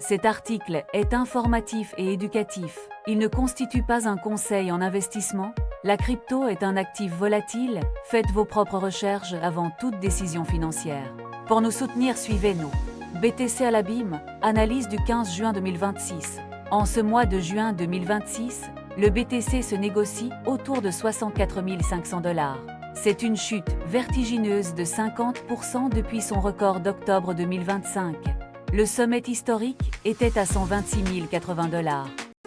Cet article est informatif et éducatif. Il ne constitue pas un conseil en investissement. La crypto est un actif volatile. Faites vos propres recherches avant toute décision financière. Pour nous soutenir, suivez-nous. BTC à l'abîme, analyse du 15 juin 2026. En ce mois de juin 2026, le BTC se négocie autour de 64 500 $. C'est une chute vertigineuse de 50% depuis son record d'octobre 2025. Le sommet historique était à 126 080 $.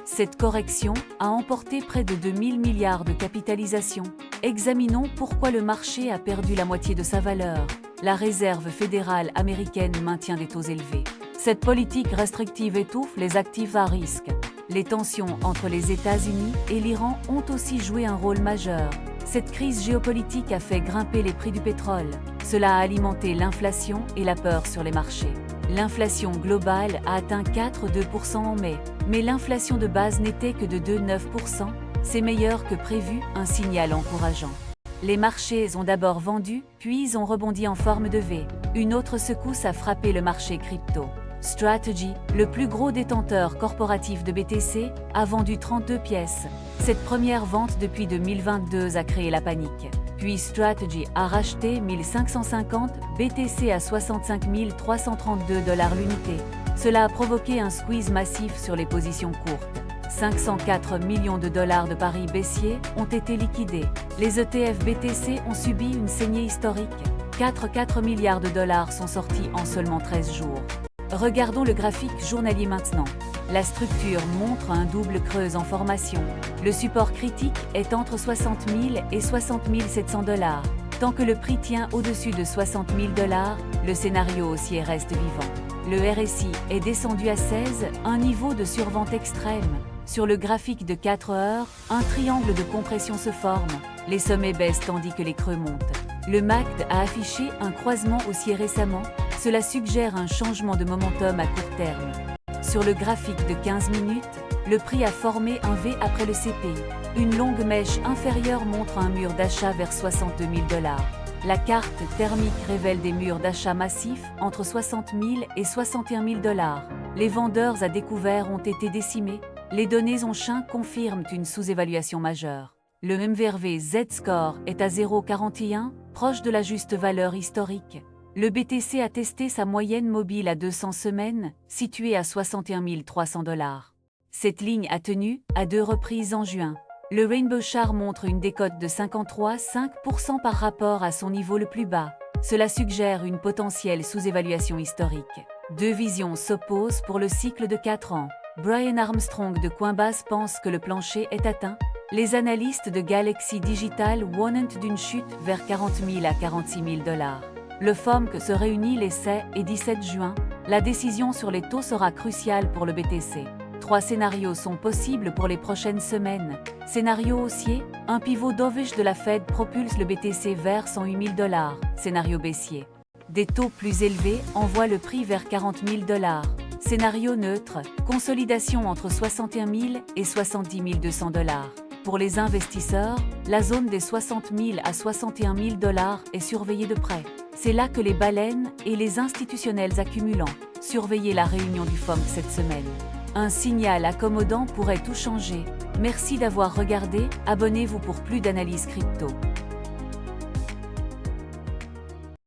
Cette correction a emporté près de 2 000 milliards de capitalisation. Examinons pourquoi le marché a perdu la moitié de sa valeur. La Réserve fédérale américaine maintient des taux élevés. Cette politique restrictive étouffe les actifs à risque. Les tensions entre les États-Unis et l'Iran ont aussi joué un rôle majeur. Cette crise géopolitique a fait grimper les prix du pétrole. Cela a alimenté l'inflation et la peur sur les marchés. L'inflation globale a atteint 4,2% en mai, mais l'inflation de base n'était que de 2,9%. C'est meilleur que prévu, un signal encourageant. Les marchés ont d'abord vendu, puis ont rebondi en forme de V. Une autre secousse a frappé le marché crypto. Strategy, le plus gros détenteur corporatif de BTC, a vendu 32 pièces. Cette première vente depuis 2022 a créé la panique. Puis Strategy a racheté 1550 BTC à 65 332 $ l'unité. Cela a provoqué un squeeze massif sur les positions courtes. 504 millions de dollars de paris baissiers ont été liquidés. Les ETF BTC ont subi une saignée historique. 4 milliards de dollars sont sortis en seulement 13 jours. Regardons le graphique journalier maintenant. La structure montre un double creuse en formation. Le support critique est entre 60 000 et 60 700 $. Tant que le prix tient au-dessus de 60 000 $, le scénario haussier reste vivant. Le RSI est descendu à 16, un niveau de survente extrême. Sur le graphique de 4 heures, un triangle de compression se forme. Les sommets baissent tandis que les creux montent. Le MACD a affiché un croisement haussier récemment. Cela suggère un changement de momentum à court terme. Sur le graphique de 15 minutes, le prix a formé un V après le CPI. Une longue mèche inférieure montre un mur d'achat vers 62 000 $. La carte thermique révèle des murs d'achat massifs entre 60 000 et 61 000 $. Les vendeurs à découvert ont été décimés. Les données on-chain confirment une sous-évaluation majeure. Le MVRV Z-Score est à 0,41, proche de la juste valeur historique. Le BTC a testé sa moyenne mobile à 200 semaines, située à 61 300 $. Cette ligne a tenu à 2 reprises en juin. Le Rainbow Chart montre une décote de 53,5% par rapport à son niveau le plus bas. Cela suggère une potentielle sous-évaluation historique. Deux visions s'opposent pour le cycle de 4 ans. Brian Armstrong de Coinbase pense que le plancher est atteint. Les analystes de Galaxy Digital warnent d'une chute vers 40 000 à 46 000 $. Le FOMC se réunit les 16 et 17 juin. La décision sur les taux sera cruciale pour le BTC. 3 scénarios sont possibles pour les prochaines semaines. Scénario haussier, un pivot dovish de la Fed propulse le BTC vers 108 000 $. Scénario baissier, des taux plus élevés envoient le prix vers 40 000 $. Scénario neutre, consolidation entre 61 000 et 70 200 $. Pour les investisseurs, la zone des 60 000 à 61 000 $ est surveillée de près. C'est là que les baleines et les institutionnels accumulants. Surveillez la réunion du FOMC cette semaine. Un signal accommodant pourrait tout changer. Merci d'avoir regardé, abonnez-vous pour plus d'analyses crypto.